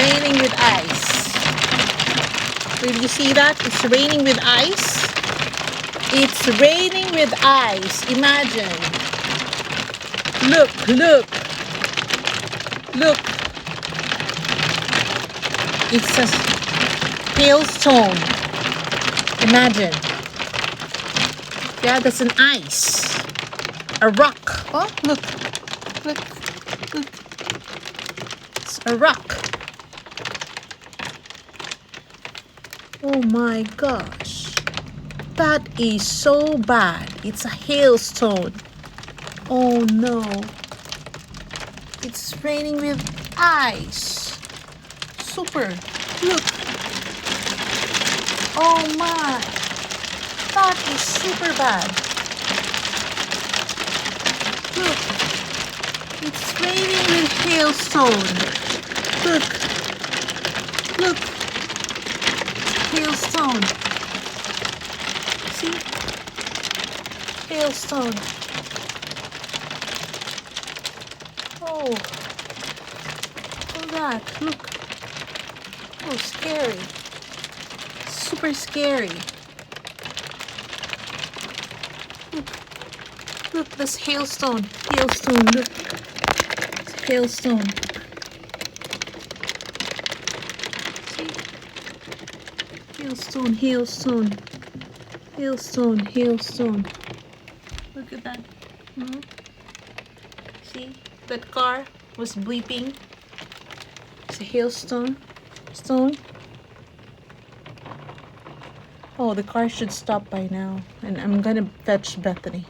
raining with ice. Did you see that? It's raining with ice. It's raining with ice. Imagine. Look, look. Look. It's a hailstorm. Imagine. Yeah, that's an ice. A rock. Oh, look. Look. Look. It's a rock. Oh my gosh. That is so bad. It's a hailstone. Oh no. It's raining with ice. Super. Look. Oh my. That is super bad. Look. It's raining with hailstone. Look. Look. Hailstone. See? Hailstone. Oh. Look at that. Look. Oh, scary. Super scary. Look. Look, this hailstone. Hailstone. Look. It's hailstone. Hailstone, hailstone, hailstone, hailstone. Look at that. See? That car was bleeping. It's a hailstone. Stone. Oh, the car should stop by now. And I'm gonna fetch Bethany.